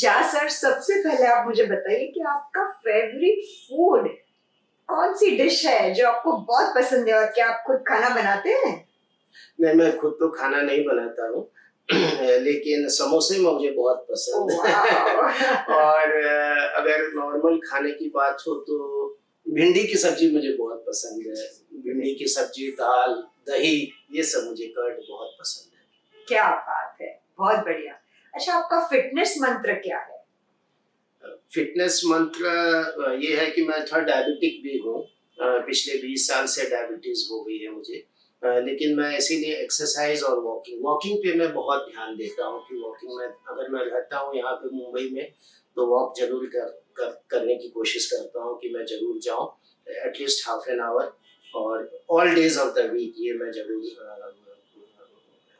जा सर, सबसे पहले आप मुझे बताइए कि आपका फेवरेट फूड कौन सी डिश है जो आपको बहुत पसंद है, और क्या आप खुद खाना बनाते हैं? नहीं, मैं खुद तो खाना नहीं बनाता हूँ लेकिन समोसे मुझे बहुत पसंद ओह है वाओ! और अगर नॉर्मल खाने की बात हो तो भिंडी की सब्जी मुझे बहुत पसंद है। भिंडी की सब्जी, दाल, दही, ये सब मुझे कर्ड बहुत पसंद है। क्या बात है, बहुत बढ़िया। अच्छा, आपका फिटनेस मंत्र क्या है? फिटनेस मंत्र ये है कि मैं थोड़ा डायबिटिक भी हूँ। पिछले 20 साल से डायबिटीज़ हो गई है मुझे। लेकिन मैं इसीलिए एक्सरसाइज और वॉकिंग पे मैं बहुत ध्यान देता हूँ कि वॉकिंग में अगर मैं रहता हूँ यहाँ पे मुंबई में तो वॉक जरूर करने की कोशिश करता हूँ कि मैं जरूर जाऊँ एटलीस्ट हाफ एन आवर, और all days of the week ये मैं जरूर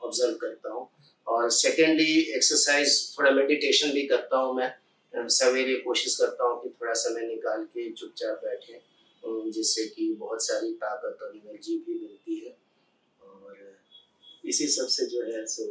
ऑब्जर्व करता हूँ। और सेकेंडली एक्सरसाइज, थोड़ा मेडिटेशन भी करता हूँ मैं। सवेरे कोशिश करता हूँ कि थोड़ा समय निकाल के चुपचाप बैठे, जिससे कि बहुत सारी ताकत और एनर्जी भी मिलती है। और इसी सब से जो है सो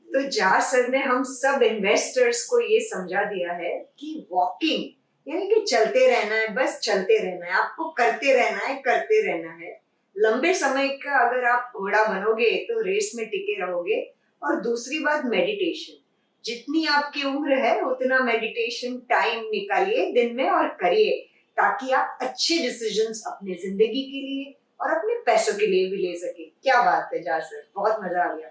तो जा सर ने हम सब इन्वेस्टर्स को ये समझा दिया है कि वॉकिंग यानी कि चलते रहना है, बस चलते रहना है, आपको करते रहना है, करते रहना है। लंबे समय का अगर आप घोड़ा बनोगे तो रेस में टिके रहोगे। और दूसरी बात, मेडिटेशन, जितनी आपकी उम्र है उतना मेडिटेशन टाइम निकालिए दिन में और करिए, ताकि आप अच्छे डिसीजंस अपने जिंदगी के लिए और अपने पैसों के लिए भी ले सके। क्या बात है जा सर, बहुत मजा आ गया।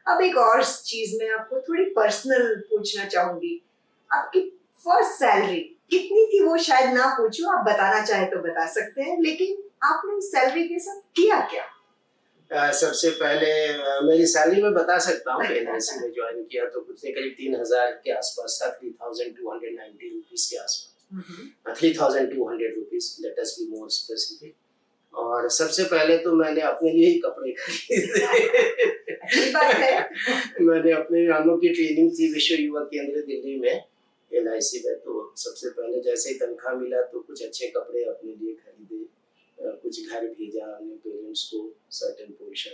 अब एक और चीज मैं आपको थोड़ी पर्सनल पूछना चाहूंगी। आपकी फर्स्ट सैलरी कितनी थी वो शायद ना पूछूं, आप बताना चाहे तो बता सकते हैं, लेकिन आपने सैलरी के साथ किया क्या? सबसे पहले मेरी सैलरी मैं बता सकता हूँ। एलआईसी में ज्वाइन किया तो कुछ नहीं, करीब 3000 के आसपास था, 3290 रुपीज के आसपास, 3200 rupees, let us be more specific. और सबसे पहले तो मैंने अपने लिए ही कपड़े खरीदे अच्छी बात है। मैंने अपने नानों की ट्रेनिंग थी विश्व युवा केंद्र दिल्ली में, एलआईसी में। तो सबसे पहले जैसे ही तनख्वाह मिला तो कुछ अच्छे कपड़े अपने लिए खरीदे, कुछ घर भेजा अपने पेरेंट्स को, सर्टेन पोर्शन।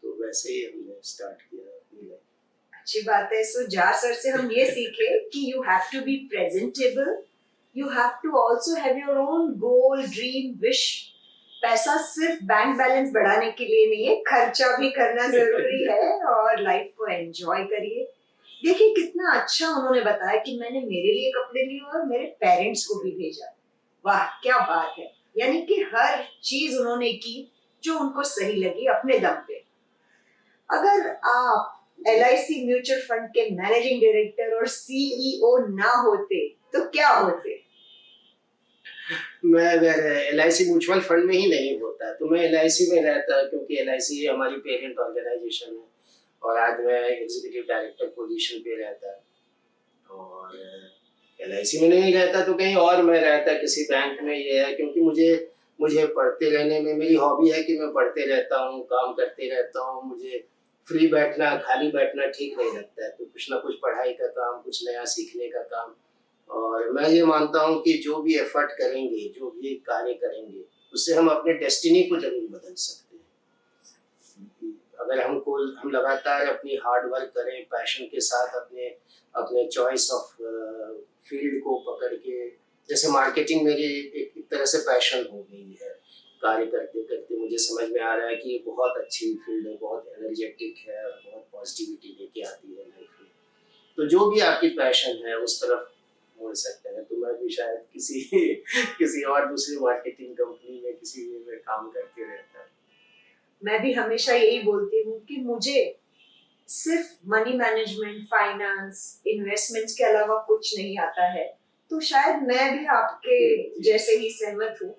तो वैसे ही हमने स्टार्ट किया अपनी लाइफ। अच्छी बात है। सो जा सर से हम ये सीखे कि you have to be presentable, you have to also have your own goal, dream, wish. पैसा सिर्फ बैंक बैलेंस बढ़ाने के लिए नहीं है, खर्चा भी करना जरूरी है, और लाइफ को एंजॉय करिए। देखिए कितना अच्छा उन्होंने बताया कि मैंने मेरे लिए कपड़े लिए और मेरे पेरेंट्स को भी भेजा। वाह क्या बात है, यानी कि हर चीज उन्होंने की जो उनको सही लगी अपने दम पे। अगर आप LIC म्यूचुअल फंड के मैनेजिंग डायरेक्टर और CEO ना होते तो क्या होते? मैं अगर एलआईसी म्यूचुअल फंड में ही नहीं होता तो मैं एलआईसी में रहता, क्योंकि एलआईसी हमारी पेरेंट ऑर्गेनाइजेशन है और आज मैं एग्जीक्यूटिव डायरेक्टर पोजीशन पे रहता। और एलआईसी में नहीं रहता तो कहीं और मैं रहता, किसी बैंक में। ये है क्योंकि मुझे मुझे पढ़ते रहने में, मेरी हॉबी है कि मैं पढ़ते रहता हूँ, काम करते रहता हूँ। मुझे फ्री बैठना, खाली बैठना ठीक नहीं लगता है, तो कुछ ना कुछ पढ़ाई का काम, कुछ नया सीखने का काम। और मैं ये मानता हूँ कि जो भी एफर्ट करेंगे, जो भी कार्य करेंगे, उससे हम अपने डेस्टिनी को जरूर बदल सकते हैं। अगर हम लगातार अपनी हार्ड वर्क करें, पैशन के साथ अपने अपने चॉइस ऑफ फील्ड को पकड़ के, जैसे मार्केटिंग मेरी एक तरह से पैशन हो गई है। कार्य करते करते मुझे समझ में आ रहा है कि ये बहुत अच्छी फील्ड है, बहुत एनर्जेटिक है और बहुत पॉजिटिविटी लेके आती है लाइफ में। तो जो भी आपकी पैशन है उस तरफ मोड़ सकते हैं। तो मैं भी शायद किसी किसी और दूसरी मार्केटिंग कंपनी में किसी में काम करते रहता है। मैं भी हमेशा यही बोलती हूँ कि मुझे सिर्फ मनी मैनेजमेंट, फाइनेंस, इन्वेस्टमेंट्स के अलावा कुछ नहीं आता है। तो शायद मैं भी आपके जैसे ही सहमत हूँ।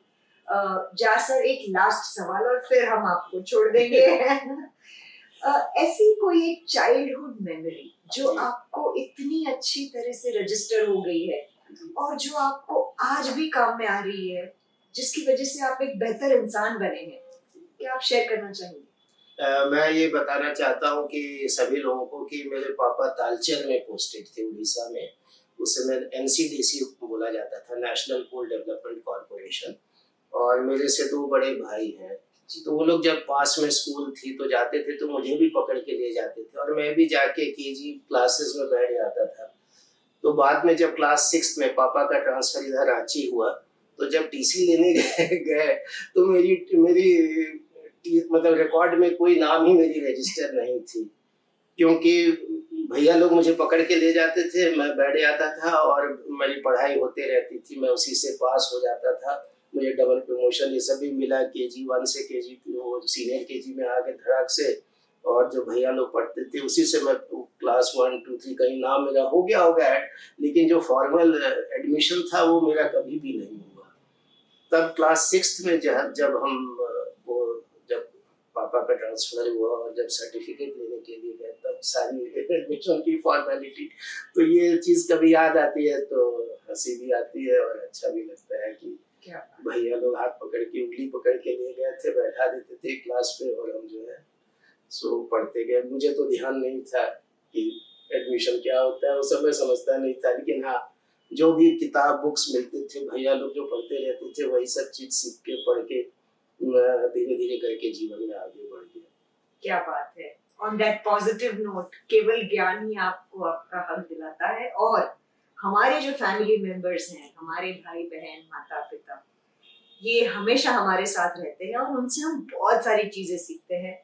जा सर, एक लास्ट सवाल और फिर हम आपको छोड़ देंगे ऐसी कोई एक चाइल्डहुड मेमोरी जो आपको इतनी अच्छी तरह से रजिस्टर हो गई है और जो आपको आज भी काम में आ रही है, जिसकी वजह से आप एक बेहतर इंसान बने हैं, क्या आप शेयर करना चाहेंगे? मैं ये बताना चाहता हूँ कि सभी लोगों को कि मेरे पापा तालचेर में पोस्टेड थे, उड़ीसा में। उस समय NCDC बोला जाता था, नेशनल कोल डेवलपमेंट कॉर्पोरेशन। और मेरे से 2 बड़े भाई हैं, तो वो लोग जब पास में स्कूल थी तो जाते थे तो मुझे भी पकड़ के ले जाते थे और मैं भी जाके KG क्लासेस में बैठ जाता था। तो बाद में जब क्लास 6 में पापा का ट्रांसफर इधर रांची हुआ, तो जब टीसी लेने गए तो मेरी मतलब रिकॉर्ड में कोई नाम ही मेरी रजिस्टर नहीं थी, क्योंकि भैया लोग मुझे पकड़ के ले जाते थे, मैं बैठ जाता था और मेरी पढ़ाई होते रहती थी, मैं उसी से पास हो जाता था। मुझे डबल प्रमोशन ये सब भी मिला, KG 1 से KG 2 सीनियर KG में आके धड़ाक से, और जो भैया लोग पढ़ते थे उसी से मैं क्लास 1, 2, 3 कहीं नाम मेरा हो गया लेकिन जो फॉर्मल एडमिशन था वो मेरा कभी भी नहीं हुआ। तब क्लास 6 में जब पापा का ट्रांसफर हुआ और जब सर्टिफिकेट लेने के लिए गए, तब सारी एडमिशन की फॉर्मेलिटी, तो ये चीज़ कभी याद आती है तो हंसी भी आती है और अच्छा भी लगता है कि भैया लोग हाथ पकड़ के उंगली पकड़ के ले गए थे, बैठा देते थे क्लास पे और हम जो है सो पढ़ते गए। मुझे तो ध्यान नहीं था कि एडमिशन क्या होता है, उस समय समझता नहीं था, लेकिन हाँ जो भी किताब बुक्स मिलते थे, भैया लोग जो पढ़ते रहते थे, वही सब चीज़ सीख के पढ़ के धीरे धीरे करके जीवन में आगे बढ़ गया। क्या बात है। ऑन दैट पॉजिटिव नोट, केवल ज्ञान ही आपको आपका हक दिलाता है, और हमारे जो फैमिली मेंबर्स हैं, हमारे भाई बहन, माता पिता, ये हमेशा हमारे साथ रहते हैं और उनसे हम बहुत सारी चीजें सीखते हैं।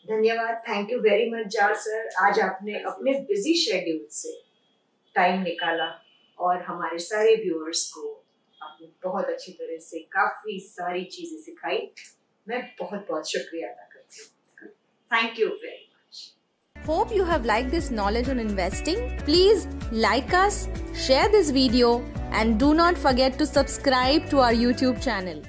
धन्यवाद, thank you very much jar sir. आज आपने अपने बिजी शेड्यूल से टाइम निकाला और हमारे सारे व्यूअर्स को आपने बहुत अच्छी तरह से काफी सारी चीजें सिखाई। मैं बहुत बहुत शुक्रिया अदा करती हूँ। Thank you very much. Hope you have liked this knowledge on investing. Please like us, share this video, and do not forget to subscribe to our YouTube channel.